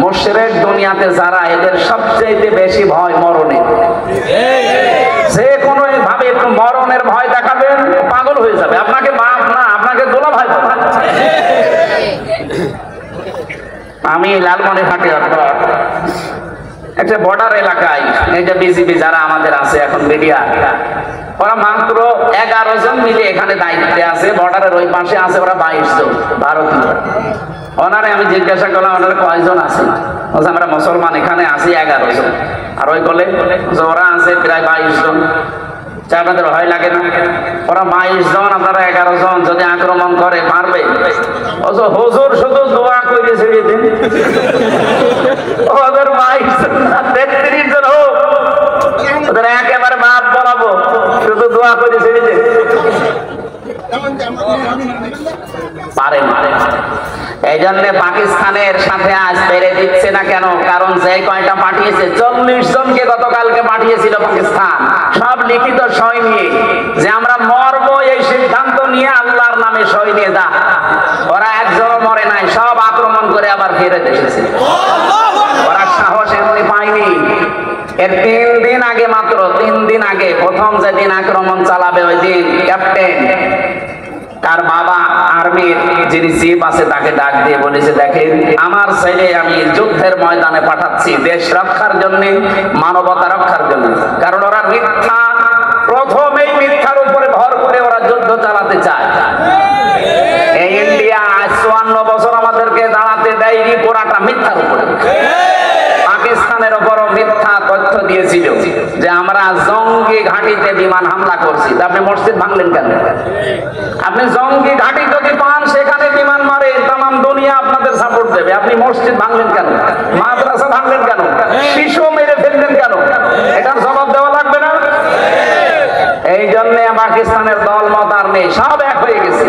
মুশরিক দুনিয়াতে যারা, এদের সবচেয়ে বেশি ভয় মরণের। যে কোনো ভাবে একটু মরণের ভয় দেখাবেন, পাগল হয়ে যাবে। আপনাকে বাপ না, আপনাকে দোলা ভাই বলে। আমি লালমনিরহাটে একটা বর্ডার এলাকায়, এই যে বিজিবি যারা আমাদের আছে এখন মিডিয়া, ওরা মাত্র 11 জন মিলে এখানে দায়িত্বে আছে। বর্ডারের ওই পাশে আছে ওরা 22 জন ভারতীয়। ওনারে আমি জিজ্ঞাসা করলাম ওনারা কয়জন আছে, আমরা মুসলমান এখানে আছি 11 জন। আর ওই বলে ওরা আছে প্রায় 22 জন। আপনাদের ভয় লাগে না? ওরা 22 জন, আপনারা 11 জন, যদি আক্রমণ করে পারবে? হুজুর শুধু দোয়া করে ছেড়ে দিন, ওদের 22 জন না 33 জন হোক, ওদের একেবারে মাপ বলাবো, শুধু দোয়া করে ছেড়ে দিন। পারে মারে। এই জন্য পাকিস্তানের সাথে আজ পেরে দিচ্ছে না কেন? কারণ যে কয়টা পাঠিয়েছে, 40 জনকে গতকালকে পাঠিয়েছিল পাকিস্তান, সব লিখিত সই নিয়ে যে আমরা মরবো, এই সিদ্ধান্ত নিয়ে আল্লাহর নামে সই নিয়ে দা। ওরা একজনও মরে নাই, সব আক্রমণ করে আবার ফিরে এসেছে। ওরা সাহস এমনি পায়নি। এর 3 দিন আগে, মাত্র 3 দিন আগে, প্রথম যেদিন আক্রমণ চালাবে ওই দিন ক্যাপ্টেন তার বাবা আর্মির যিনি চিফ আছে তাকে ডাক দিয়ে বলেছে, দেখেন আমার ছেলে আমি যুদ্ধের ময়দানে পাঠাচ্ছি দেশ রক্ষার জন্য, মানবতা রক্ষার জন্য। কারণ ওরা মিথ্যা, প্রথমেই মিথ্যার উপরে ভর করে ওরা যুদ্ধ চালাতে চায়। এই ইন্ডিয়া আজ 54 বছর আমাদেরকে দাঁড়াতে দেয়নি, পুরাটা মিথ্যার উপরে। পাকিস্তানের উপরও মিথ্যা তথ্য দিয়েছিল যে আমরা জঙ্গি ঘাঁটিতে বিমান হামলা করছি। আপনি মসজিদ ভাঙলেন কেন? আপনি জঙ্গি ঘাঁটি যদি পান সেখানে বিমান মারে, তামাম দুনিয়া আপনাদের সাপোর্ট দেবে। আপনি মসজিদ ভাঙলেন কেন? মাদ্রাসা ভাঙলেন কেন? শিশু মেরে ফেললেন কেন? এটার জবাব দেওয়া লাগবে না? এই জন্য পাকিস্তানের দল মত আর নেই, সব এক হয়ে গেছে।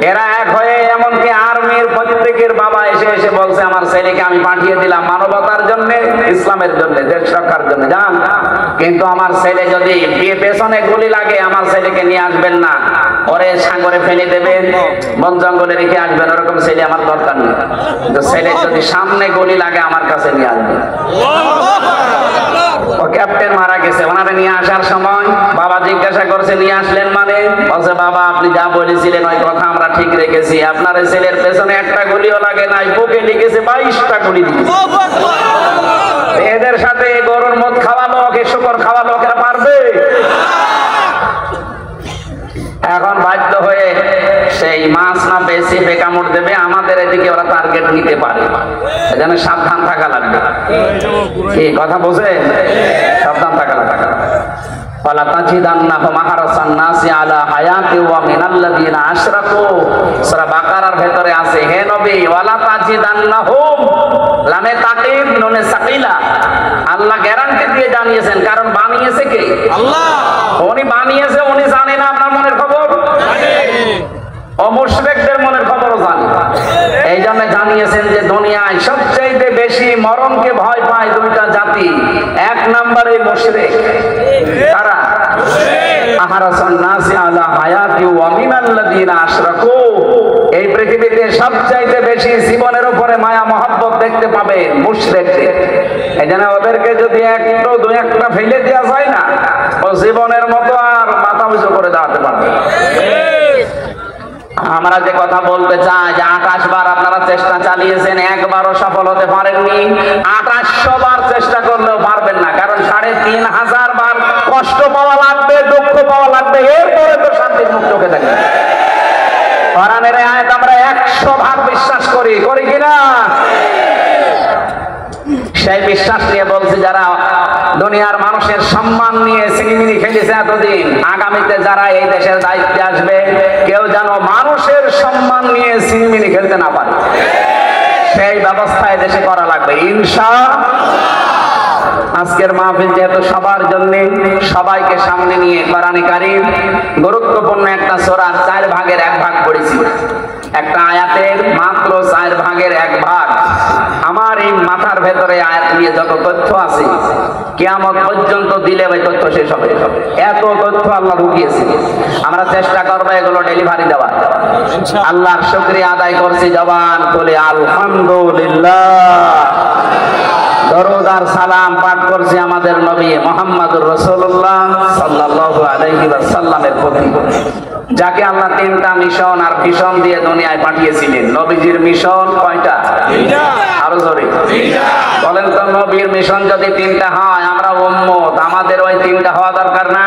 এরা এক হয়ে এমনকি আর্মির প্রত্যেকের বাবা এসে এসে বলছে আমার ছেলেকে আমি পাঠিয়ে দিলাম মানবতার জন্য, ইসলামের জন্য, দেশ রক্ষার জন্য, যান। কিন্তু আমার ছেলে যদি পেছনে গুলি লাগে আমার ছেলেকে নিয়ে আসবেন না, ওরে সাগরে ফেলে দেবেন, বন জঙ্গলে রেখে আসবেন, ওরকম ছেলে আমার দরকার নেই। কিন্তু ছেলে যদি সামনে গুলি লাগে আমার কাছে নিয়ে আসবেন। ও ক্যাপ্টেন মারা গেছে, ওনারে নিয়ে আসার সময় বাবা জিজ্ঞাসা করছে নিয়ে আসলেন মানে? বলছে বাবা আপনি যা বলেছিলেন ওই কথা আমরা ঠিক রেখেছি, আপনার ছেলের পেছনে একটা গুলিও লাগে নাই, বুকে লিখেছে 22টা গুলি দিয়েছে। এদের সাথে গরুর মদ খাওয়া লোক, শুকর খাওয়া লোকেরা পারবে? এখন বাধ্য হয়ে সেই মাছ না বেশি কামড় দেবে, আমাদের এদিকে ওরা টার্গেট নিতে পারে। এজন্য সাবধান থাকা লাগবে। কি কথা বোঝে? সাবধান থাকা লাগবে। ওয়ালা তাজিদান্নাহুম আহরাসান নাসি আলা হায়াতি ওয়া মিনাল্লাযিনা আশরাকু। সূরা বাকারার ভেতরে আছে, হে নবী ওয়ালা তাজিদান্নাহুম, লামে তাকিদ নুনে সাকিলা, আল্লাহ গ্যারান্টি দিয়ে জানিয়েছেন। কারণ বানিয়েছে কে? আল্লাহ। উনি বানিয়েছে, উনি জানে না আপনার মনের খবর? ও মুশরিকদের মনের খবরও জানে। এই জন্য জানিয়েছেন যে দুনিয়ায় সবচেয়ে বেশি মরণকে ভয় পায় দুইটা জাতি। 1 নম্বরে মুশরিক। তারা আহরাসান নাসি আলা হায়াতি ওয়া মিনাল্লাযিনা আশরাকু। এই পৃথিবীতে সবচাইতে বেশি জীবনের উপরে মায়া মহব্বত দেখতে পাবে মুশরিকদের। এজন্য ওদেরকে যদি একটু দুই একটা ফেলে দেওয়া যায় না, ও জীবনের মতো আর মাথা উঁচু করে দাঁড়াতে পারবে। আমরা যে কথা বলতে চাই যে 28 বার আপনারা চেষ্টা চালিয়েছেন, একবারও সফল হতে পারেননি। 2800 বার চেষ্টা করলেও পারবেন না, কারণ 3500 বার কষ্ট পাওয়া লাগবে, দুঃখ পাওয়া লাগবে, এরপরে তো শান্তির মুখ চোখে থাকবে। কোরআনের আয়াত আমরা 100 ভাগ বিশ্বাস করি, করি কিনা? সেই বিশ্বাস নিয়ে বলছি, যারা দুনিয়ার মানুষের সম্মান নিয়ে সিনেমিনি খেলেছে এতদিন, আগামীতে যারা এই দেশের দায়িত্বে আসবে কেউ যেন মানুষের সম্মান নিয়ে সিনেমিনি খেলতে না পারে, সেই ব্যবস্থা দেশে করা লাগবে ইনশাআল্লাহ। আজকের মাহফিল যেহেতু সবার জন্য, সবাইকে সামনে নিয়ে কোরআনে কারীম গুরুত্বপূর্ণ একটা সূরার 4 ভাগের 1 ভাগ পড়েছি। একটা আয়াতের মাত্র 4 ভাগের 1 ভাগ। আমার এই মাথার ভেতরে আয়াত নিয়ে যত তথ্য আছে কিয়ামত পর্যন্ত দিলে ওই তথ্য শেষ হবে। এত তথ্য আল্লাহ ঢুকিয়েছে। আমরা চেষ্টা করবো এগুলো ডেলিভারি দেওয়ার। আল্লাহর শুকরিয়া আদায় করছি, জবান বলে আলহামদুলিল্লাহ। দরুদ আর সালাম পাঠ করছি আমাদের নবী মুহাম্মদুর রাসূলুল্লাহ সাল্লাল্লাহু আলাইহি ওয়াসাল্লামের প্রতি, যাকে আল্লাহ তিনটা মিশন আর ভিশন দিয়ে দুনিয়ায় পাঠিয়েছিলেন। নবীজির মিশন কয়টা? আরো জোরে বলেন তো। নবীর মিশন যদি তিনটা হয়, আমরা উম্মত, আমাদের ওই তিনটা হওয়া দরকার না?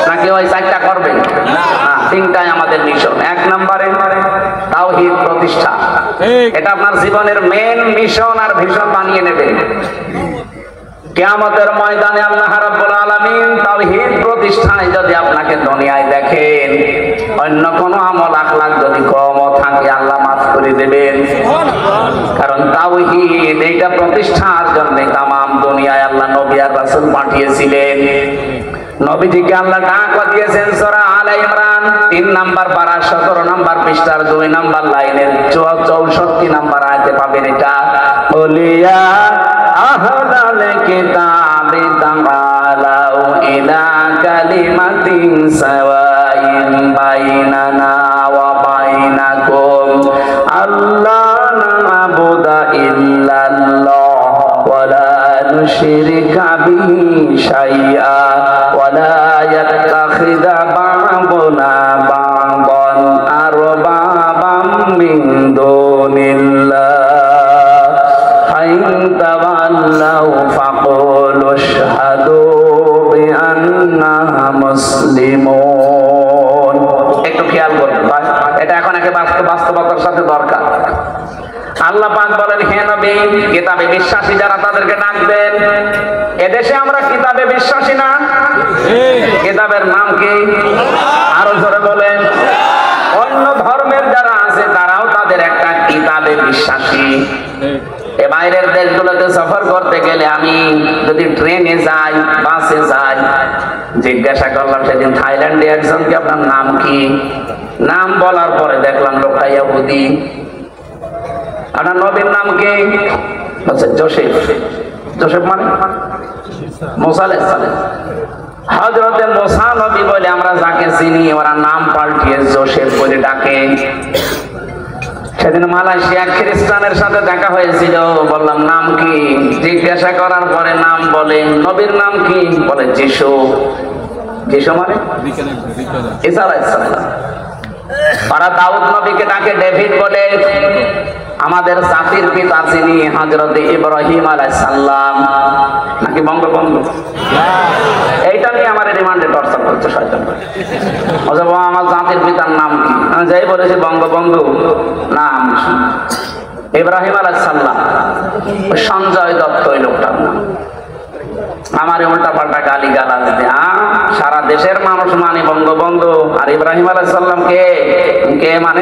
নাকি ওই চারটা করবে? না, তিনটাই আমাদের মিশন। এক নম্বরে তাওহীদ প্রতিষ্ঠা, এটা আপনার জীবনের মেন মিশন আর ভিশন বানিয়ে নেবেন। কিয়ামতের ময়দানে আল্লাহ রাব্বুল আলামিন তাওহীদ প্রতিষ্ঠায় যদি আপনাকে দুনিয়ায় দেখেন, অন্য কোনো আমল আখলাক যদি কমও থাকে আল্লাহ মাফ করে দেবেন। কারণ তাওহীদ এইটা প্রতিষ্ঠার জন্য তামাম দুনিয়ায় আল্লাহ নবী আর রাসূল পাঠিয়েছিলেন। নবীজিকে আল্লাহ ডাক দিয়েছেন সূরা আলে ইমরান 3 নাম্বার পারা 17 নাম্বার পৃষ্ঠার 2 নাম্বার লাইনের 64 নাম্বার আয়াতে পাবেন। এটা বলিয়া আহলাল কিতাবি তাআলাউ ইলা কালিমাতিন সাওয়াইন বাইনানা ওয়া বাইনাকুম আল্লা না'বুদা ইল্লাল্লাহ ওয়া লা নুশরিকা বিহি শাইআ ওয়া লা ইয়াত্তাখিযা বা'দুনা বা'দান আরবাবাম মিন দুনিল্লাহ তাওয়াল্লাউ ফাকুলু আশহাদু বিআন্না মুসলিমুন। একটু খেয়াল করুন, এটা এখন একে বাস্তবতার সাথে দরকার। আল্লাহ পাক বলেন, হে নবী, কিতাবে বিশ্বাসী যারা তাদেরকে ডাকবেন। এদেশে আমরা কিতাবে বিশ্বাসী না? কিতাবের নাম কি? আরো জোরে বলেন। অন্য ধর্মের যারা আছে তারাও তাদের একটা কিতাবে বিশ্বাসী। এ বাইরের দেশগুলোতে সফর করতে গেলে আমি যদি ট্রেনে যাই, বাসে যাই, জিজ্ঞাসা করলাম সেদিন থাইল্যান্ডে একজনকে, আপনার নাম কি? নাম বলার পরে দেখলাম লোকটা ইহুদি। আপনার নবীর নাম কি? বলছে জোসেফ। জোসেফ মানে মুসা আলাইহিস সালাম। হযরতে মুসা নবী বলে আমরা যাকে চিনি, ওরা নাম পাল্টিয়ে জোসেফ বলে ডাকে। সেদিন মালয়েশিয়া খ্রিস্টানের সাথে দেখা হয়েছিল, বললাম নাম কি? জিজ্ঞাসা করার পরে নাম বলে। নবীর নাম কি? বলে যিশু। যিশু মানে ঈসা আলাইহিস সালাম। ওরা দাউদ নবীকে ডাকে ডেভিড বলে। আমাদের জাতির পিতা যিনি হযরত ইব্রাহিম আলাইহিস সালাম, নাকি বঙ্গবন্ধু? এইটা নিয়ে আমার রিমান্ডে টর্চার করছে শয়তান। আমার জাতির পিতার নাম কি? আমি যাই বলেছি বঙ্গবন্ধু, নাম ইব্রাহিম আলাইহিস সালাম। সঞ্জয় দত্ত ওই লোকটার নাম। আমার উল্টা পাল্টা গালি গালাজ দেয়া। সারা দেশের মানুষ মানে বঙ্গবন্ধু, আর ইব্রাহিম আলাইহিস সালাম কে? কে মানে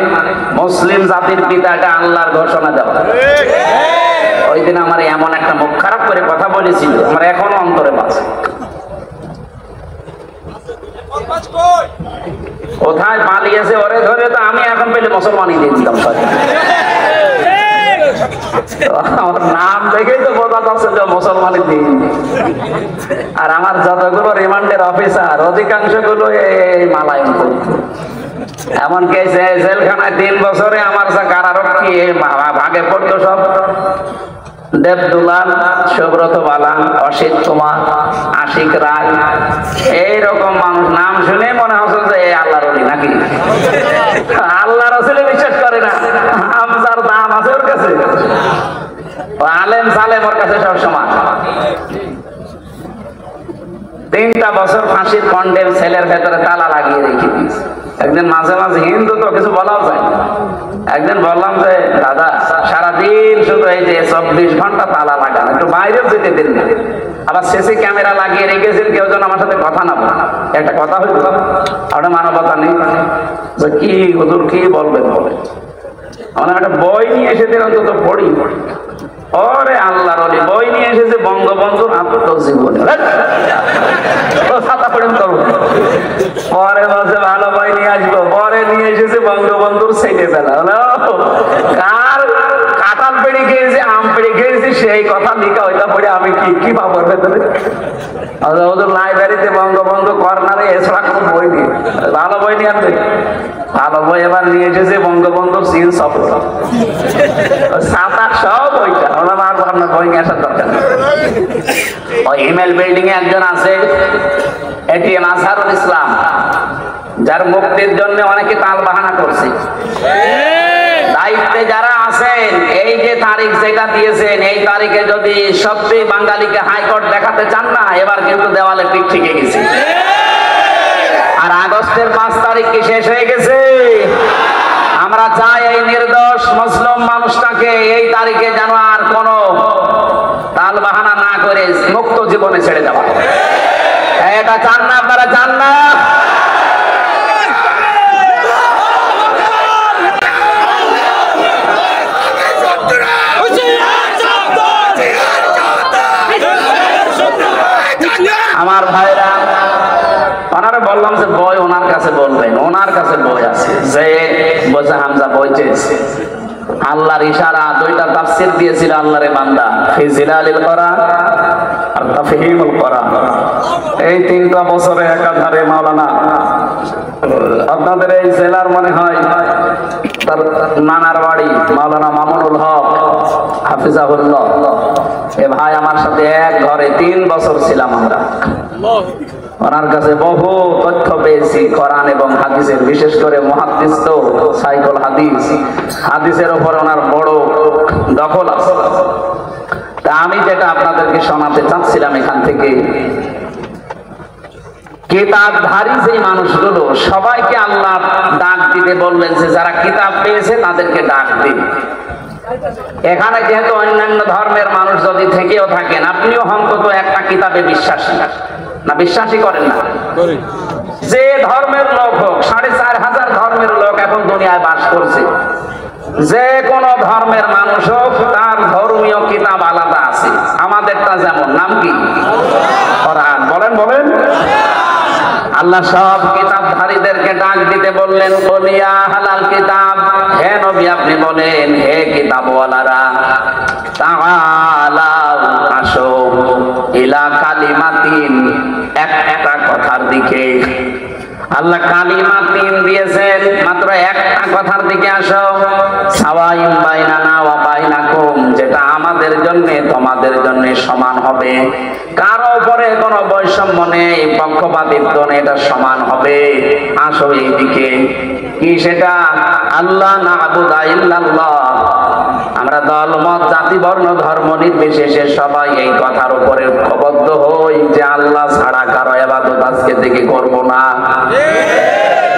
মুসলিম জাতির পিতা, এটা আল্লাহর ঘোষণা দেওয়া। ওই দিন আমার এমন একটা মুখ খারাপ করে কথা বলেছিল, আমার এখনো অন্তরে বাজে। কোথায় পালিয়েছে ওরে ধরে তো আমি এখন পেলে মুসলমানই দিয়ে দিতাম। আমার নাম দেখেই তো বোঝা যাচ্ছে যে মুসলমানের দিন। আর আমার যতগুলো রিমান্ডের অফিসার অধিকাংশ গুলো এই মালায়ন করত। এমনকি জেলখানায় 3 বছরে আমার যা কারারক্ষী ভাগে পড়তো সব দেবদুলাল, সুব্রত বালা, অসিত কুমার, আশিক রায়, এইরকম মানুষ নাম শুনে মনে হচ্ছে যে আল্লাহর ওলি নাকি। আল্লাহ রাসূল বিশ্বাস করে না, হামজার দাম আছে ওর কাছে, আলেম সালেম ওর কাছে সব সমান। 3টা বছর ফাঁসির কন্ডেম সেলের ভেতরে তালা লাগিয়ে রেখে দিয়েছে। একদিন মাঝে মাঝে হিন্দু তো কিছু বলাও যায় না। একদিন বললাম যে দাদা সারাদিন শুধু এই যে 24 ঘন্টা তালা লাগানো, একটু বাইরেও যেতে দিন না। আবার সিসি ক্যামেরা লাগিয়ে রেখেছেন, কেউ যেন আমার সাথে কথা না বলে। একটা কথা হইল, আপনার মানবতা নেই যে কি হুজুর কি বলবেন বলে। আমরা একটা বই নিয়ে এসেছেন, অন্তত পড়ি। ওরে আল্লাহর ওলি, বই নিয়ে এসেছে বঙ্গবন্ধুর আত্মজীবনী। ছাতা পড়েন করবো, পরে বলছে ভালো বই নিয়ে আসবো, পরে নিয়ে এসেছে বঙ্গবন্ধুর ছেলেবেলা। কার কাটা কাঁঠাল পেড়ে খেয়েছি, আম পেড়ে খেয়েছি, সেই কথা লিখা ওইটা পড়ে আমি কি পাবো ভেতরে? ওদের লাইব্রেরিতে বঙ্গবন্ধু কর্নারে এছাড়া কোনো বই নেই। ভালো বই নিয়ে আনবে, ভালো বই এবার নিয়ে এসেছে বঙ্গবন্ধু সিন সব সাত আট সব বইটা। ওরা আর আপনার বই নিয়ে আসার দরকার নেই। ওই ইমেল বিল্ডিং এ একজন আছে এটিএম আজহারুল ইসলাম, যার মুক্তির জন্য অনেকে তাল বাহানা করছে। দায়িত্বে যারা আছেন, এই যে তারিখ যেটা দিয়েছেন, এই তারিখে যদি সত্যি বাঙালিকে হাইকোর্ট দেখাতে চান না, এবার কিন্তু দেওয়ালে পিঠ থেকে গেছে। আর আগস্টের 5 তারিখ কি শেষ হয়ে গেছে? আমরা চাই এই নির্দোষ মুসলিম মানুষটাকে এই তারিখে যেন আর কোনো তাল বাহানা না করে মুক্ত জীবনে ছেড়ে যাওয়া। এটা চান না আপনারা? চান না? আমার ভাইরা, ওনারে বললাম যে বই ওনার কাছে বলবেন, ওনার কাছে বই আছে। যে বলছে হামজা বই চেয়েছে, আল্লাহর ইশারা 2টা তাফসীর দিয়েছিল আল্লাহরে বান্দা, ফি জিলালিল কোরআন আর তাফহিমুল কোরআন। এই 3টা বছরে একাধারে মাওলানা, আপনাদের এই জেলার মনে হয় তার নানার বাড়ি মাওলানা মামুনুল হক হাফিজাহুল্লাহ, এ ভাই আমার সাথে এক ঘরে 3 বছর ছিলাম আমরা। ওনার কাছে বহু তথ্য পেয়েছি কোরআন এবং হাদিসের, বিশেষ করে মুহাদ্দিস তো সাইকুল হাদিস, হাদিসের উপর ওনার বড় দখল আছে। তা আমি যেটা আপনাদেরকে শোনাতে চাচ্ছিলাম এখান থেকে, কিতাবধারী যে মানুষগুলো সবাইকে আল্লাহ ডাক দিতে বললেন যে যারা কিতাব পেয়েছে তাদেরকে ডাক দিন। এখানে যেহেতু অন্যান্য ধর্মের মানুষ যদি থেকেও থাকেন, আপনিও অন্তত একটা কিতাবে বিশ্বাসী না? বিশ্বাসী করেন না? যে ধর্মের লোক হোক, 4,500 ধর্মের লোক এখন দুনিয়ায় বাস করছে, যে কোন ধর্মের মানুষ হোক তার ধর্মীয় কিতাব আলাদা আছে। আমাদেরটা যেমন, নাম কি? কোরআন। বলেন বলেন। আল্লাহ সব কিতাবধারীদেরকে ডাক দিতে বললেন, বলিয়া হালাল কিতাব, হে নবী আপনি বলেন, হে কিতাবওয়ালারা, তাআলাউ আসো, ইলা কালিমাতিন, একটা কথার দিকে। আল্লাহ কালিমাতিন দিয়েছেন, মাত্র একটা কথার দিকে আসো। সাওয়াইন বাইনানা ওয়া বাইনাকুম, যেটা আমাদের জন্য তোমাদের জন্য সমান হবে, কারো উপরে কোনো বৈষম্য নেই, পক্ষপাতিত্ব নেই, এটা সমান হবে। আসো এইদিকে। কি সেটা? আল্লাহ না'বুদা ইল্লাল্লাহ, আমরা দলমত জাতি বর্ণ ধর্ম নির্বিশেষে সবাই এই কথার উপরে ঐক্যবদ্ধ হই যে আল্লাহ ছাড়া কারো ইবাদত আজকে থেকে করব না।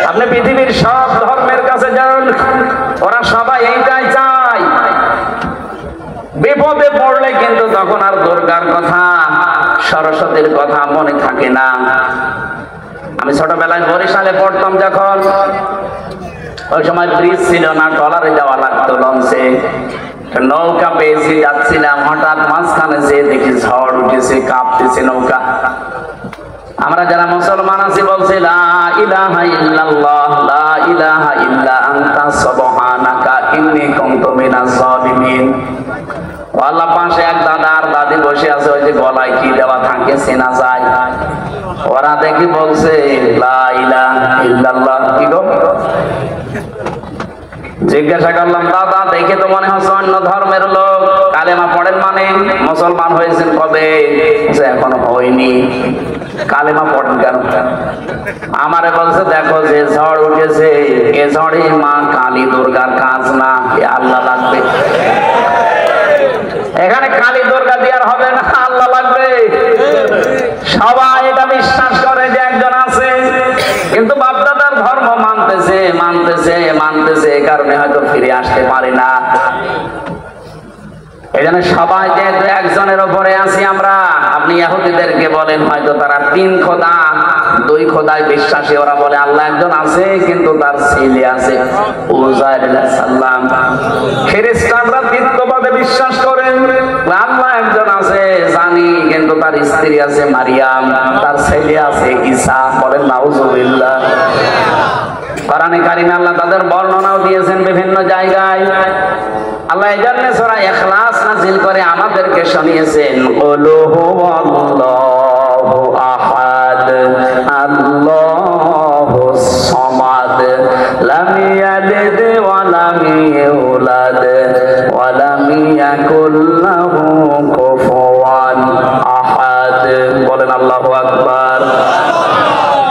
আপনি পৃথিবীর সব ধর্মের কাছে যান, ওরা সবাই এইটাই চায়। বিপদে পড়লে কিন্তু তখন আর দুর্গার কথা, সরস্বতীর কথা মনে থাকে না। আমি ছোটবেলায় বরিশালে পড়তাম যখন, ওই সময় ব্রিজ ছিল না, ট্রলারে যাওয়া লাগতো, লঞ্চে। নৌকা পেয়েছি, যাচ্ছিলাম, হঠাৎ মাঝখানে যে দেখি ঝড় উঠেছে, কাঁপতেছে নৌকা। আমরা যারা মুসলমান আছি বলছি লা ইলাহা ইল্লাল্লাহ, লা ইলাহা ইল্লা আনতা সুবহানাকা ইন্নী কুনতু মিনাজ জালিমিন। আল্লাহ পাশে এক দাদা আর দাদি বসে আছে, ওই যে গলায় কি দেওয়া থাকে চেনা যায়। ওরা দেখি বলছে লা ইলাহা ইল্লাল্লাহ। কি গো? জিজ্ঞাসা করলাম, দাদা দেখে তো মনে হচ্ছে অন্য ধর্মের লোক, কালেমা পড়েন মানে? মুসলমান হয়েছেন কবে? এখনো হয়নি। কালেমা পড়েন কেন? আমারে বলছে, দেখো যে ঝড় উঠেছে, এ ঝড়ে মা কালী দুর্গার কাজ না, এ আল্লাহ লাগবে। এখানে কালী দুর্গা দিয়ে আর হবে না, আল্লাহ লাগবে। সবাই এটা বিশ্বাস করে যে একজন আছে, কিন্তু বাপদাদার ধর্ম মানতেছে মানতেছে মানতেছে, এই কারণে হয়তো ফিরে আসতে পারে না। এই জন্য সবাই যেহেতু একজনের উপরে আছি আমরা। আপনি ইহুদিদেরকে বলেন, হয়তো তারা 3 খোদা 2 খোদায় বিশ্বাসী, ওরা বলে আল্লাহ একজন আছে কিন্তু তার ছেলে আছে, উযাইর আলাইহিস সালাম। খ্রিস্টানরা দ্বিত্ববাদে বিশ্বাস করেন, আল্লাহ একজন আছে জানি, কিন্তু তার স্ত্রী আছে মারিয়াম, তার ছেলে আছে ঈসা। বলেন নাউজুবিল্লাহ। কোরআনে কারিমে আল্লাহ তাদের বর্ণনাও দিয়েছেন বিভিন্ন জায়গায়। আল্লাহ এই জন্য সূরা ইখলাস নাযিল করে আমাদেরকে শুনিয়েছেন, কুল হুয়াল্লাহু আহাদ আল্লাহুস সামাদ লাম ইয়ালিদ ওয়া লাম ইউলাদ ওয়া লাম ইয়াকুল লাহু কুফুয়ান আহাদ। বলেন আল্লাহু আকবার।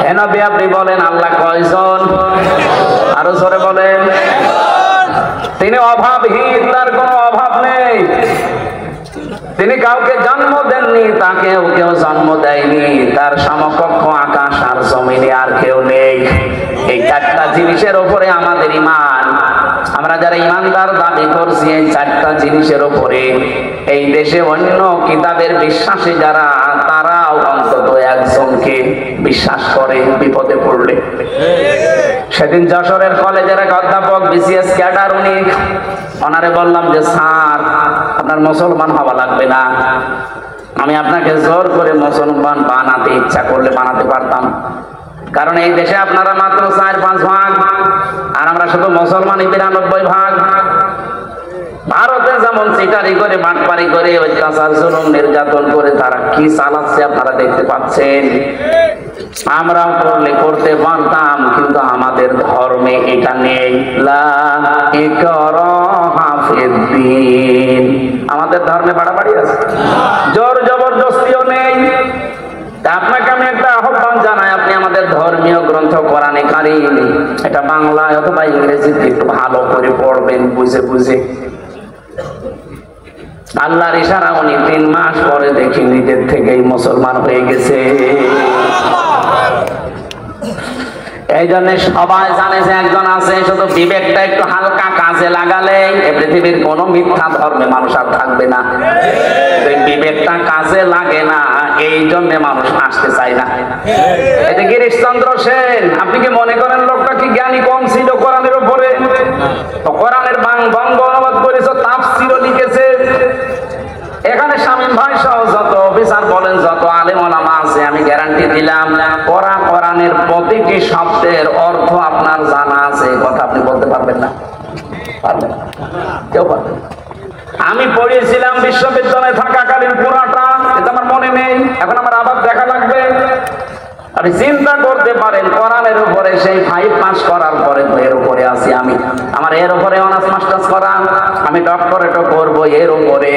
হে নবী আপনি বলেন আল্লাহ কয়জন? আরো জোরে বলেন। তিনি অভাবহীন, তার কোনো অভাব নেই। তিনি কাউকে জন্ম দেননি, তাকেও কেউ জন্ম দেয়নি। তার সমকক্ষ আকাশ আর জমিনে আর কেউ নেই। এই চারটা জিনিসের উপরে আমাদের ঈমান। আমরা যারা ঈমানদার দাবি করছি এই চারটা জিনিসের উপরে, এই দেশে অন্য কিতাবের বিশ্বাসী যারা, তারাও অন্তত একজনকে বিশ্বাস করে বিপদে পড়লে। সেদিন যশোরের কলেজের এক অধ্যাপক বিসিএস ক্যাডার, উনি ওনারে বললাম যে স্যার আপনার মুসলমান হওয়া লাগবে না, আমি আপনাকে জোর করে মুসলমান বানাতে ইচ্ছা করলে বানাতে পারতাম, কারণ এই দেশে আপনারা মাত্র 4-5 ভাগ আর আমরা শুধু মুসলমানই 92 ভাগ। ভারতে যেমন চিটারি করে বাটপারি করে অত্যাচার জুলুম নির্যাতন করে তারা কি চালাচ্ছে আপনারা দেখতে পাচ্ছেন। আমরাও করলে করতে পারতাম, কিন্তু আমাদের ধর্মে এটা নেই। লা ইকরাহা ফিদ্দীন, আমাদের ধর্মে বাড়াবাড়ি আছে, জোর জবরদস্তিও নেই। আপনাকে আমি একটা আহ্বান জানাই, আপনি আমাদের ধর্মীয় গ্রন্থ কোরআনে কারীম এটা বাংলায় অথবা ইংরেজিতে একটু ভালো করে পড়বেন, বুঝে বুঝে। আল্লাহর ইশারা উনি 3 মাস পরে দেখি নিজের থেকেই মুসলমান হয়ে গেছে। এই জন্য সবাই জানে যে একজন আছে, শুধু বিবেকটা একটু হালকা কাজে লাগালে এই পৃথিবীর কোন মিথ্যা ধর্মে মানুষ আর থাকবে না। বিবেকটা কাজে লাগে না, এই জন্য মানুষ আসতে চায় না। এই যে গিরিশচন্দ্র সেন, আপনি কি মনে করেন লোকটা কি জ্ঞানী কম ছিল কোরআনের উপরে? তো কোরআনের বঙ্গ অনুবাদ করেছে, তাফসীরও লিখেছে। এখানে শামীম ভাই সহ যত অফিসার বলেন, যত আলেম ওলামা আছে, আমি গ্যারান্টি দিলাম কোরআনের প্রতিটি শব্দের অর্থ আপনার জানা আছে। এই কথা আপনি বলতে পারবেন না, পারবেন না, কেউ পারবেন না। আমি পড়িয়েছিলাম বিশ্ববিদ্যালয়ে থাকাকালীন পুরাটা, এটা আমার মনে নেই, এখন আমার আবার দেখা লাগবে। আপনি চিন্তা করতে পারেন কোরআনের উপরে সেই 5 পাস করার পরে তো এর উপরে আছি আমি, আমার এর উপরে অনার্স মাস্টার্স করা, আমি ডক্টরেটও করবো এর উপরে,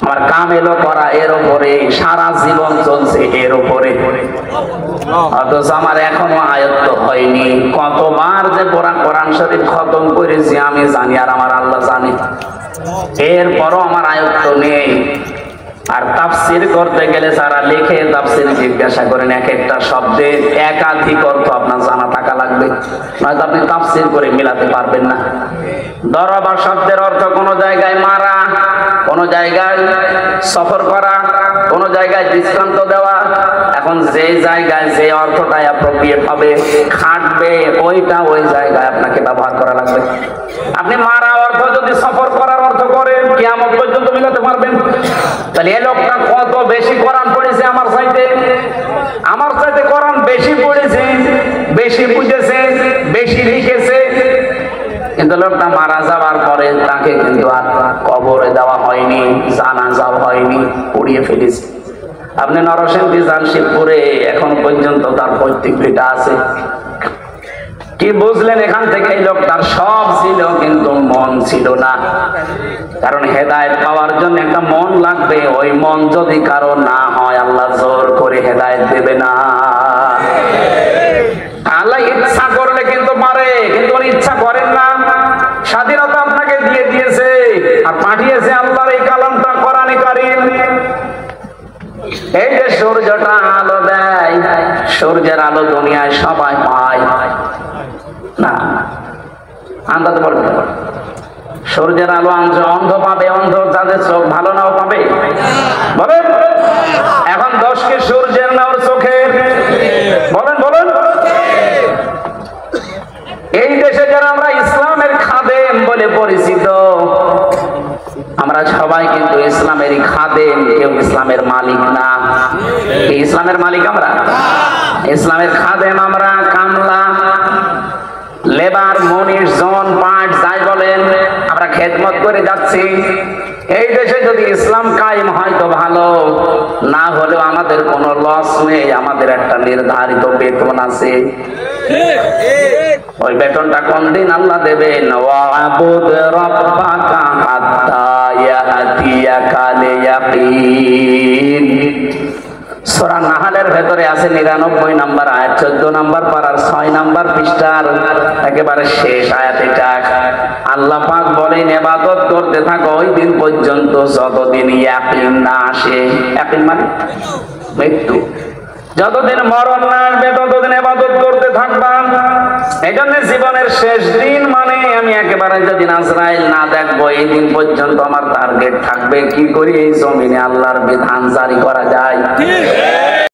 আমার কাম এলো করা এর উপরে, সারা জীবন চলছে এর উপরে, অথচ আমার এখনো আয়ত্ত হয়নি। কতবার যে কোরআন শরীফ খতম করেছি আমি জানি, আর আমার আল্লাহ জানে, এরপরও আমার আয়ত্ত নেই। আর তাফসীর করতে গেলে যারা লিখে তাফসীর জিজ্ঞাসা করেন, এক একটা শব্দের একাধিক অর্থ আপনার জানা থাকা লাগবে, নয়তো আপনি তাফসীর করে মিলাতে পারবেন না। দরবা শব্দের অর্থ কোন জায়গায় মারা, কোন জায়গায় সফর করা, কোন জায়গায় দৃষ্টান্ত দেওয়া। এখন যে জায়গায় যে অর্থটা অ্যাপ্রোপ্রিয়েট হবে, খাটবে, ওইটা ওই জায়গায় আপনাকে ব্যবহার করা লাগবে। আপনি মারা অর্থ যদি সফর করার অর্থ করেন, কিয়ামত পর্যন্ত মিলাতে পারবেন? তাহলে এই লোকটা কত বেশি কোরআন পড়েছে আমার চাইতে কোরআন বেশি পড়েছে, বেশি বুঝেছে, বেশি লিখেছে, কিন্তু লোকটা মারা যাওয়ার পরে তাকে কিন্তু আর কবরে দেওয়া হয়নি, জানাজাও হয়নি, পুড়িয়ে ফেলেছে। আপনি নরসিংদী যান শিবপুরে, এখন পর্যন্ত তার পৈতৃকটা আছে। কি বুঝলেন এখান থেকে? এই লোকটার সব ছিল কিন্তু মন ছিল না। কারণ হেদায়েত পাওয়ার জন্য একটা মন লাগবে, ওই মন যদি কারো না হয় আল্লাহ জোর করে হেদায়েত দেবে না। আল্লাহ ইচ্ছা করলে কিন্তু পারে, কিন্তু উনি ইচ্ছা করেন না। স্বাধীনতা আপনাকে দিয়ে দিয়েছে আর পাঠিয়েছে আল্লাহর এই কালামটা কোরআনে কারীম। এই যে সূর্যটা আলো দেয়, সূর্যের আলো দুনিয়ায় সবাই পায় না, আন্দাজ বলতে পারে। সূর্যের আলো অন্ধ পাবে, অন্ধ যাদের চোখ ভালো নাও পাবে, বলেন। এখন দোষ কি সূর্যের না ওর চোখের? বলেন বলেন। এই দেশে যারা আমরা ইসলামের খাদেম বলে পরিচিত, আমরা সবাই কিন্তু ইসলামেরই খাদেম, কেউ ইসলামের মালিক না। ইসলামের মালিক আমরা, ইসলামের খাদেম আমরা, কামলা, লেবার, মনিশ, জন, পাট যাই বলেন, আমরা খেতে খেদমত করে যাচ্ছি। এই দেশে যদি ইসলাম কায়েম হয় তো ভালো, না হলেও আমাদের কোনো লস নেই, আমাদের একটা নির্ধারিত বেতন আছে। ওই বেতনটা কোন দিন আল্লাহ দেবেন? ওয়াবুদ রাব্বাকা হাত্তা ইয়াতিয়াকাল ইয়াকিন। সূরা নাহলের ভেতরে আছে 99 নম্বর আয়াত, 14 নম্বর পারার 6 নম্বর পৃষ্ঠার একেবারে শেষ আয়াত এটা। আল্লাহ পাক বলেন ইবাদত করতে থাকো ওই দিন পর্যন্ত যতদিন ইয়াকিন না আসে। ইয়াকিন মানে মৃত্যু। যতদিন মরণ না আসবে ততদিন ইবাদত করতে থাকবা। এজন্য জীবনের শেষ দিন মানে আমি একেবারে যদি আজরাইল না দেখবো এই দিন পর্যন্ত আমার টার্গেট থাকবে কি করে এই জমিনে আল্লাহর বিধান জারি করা যায়।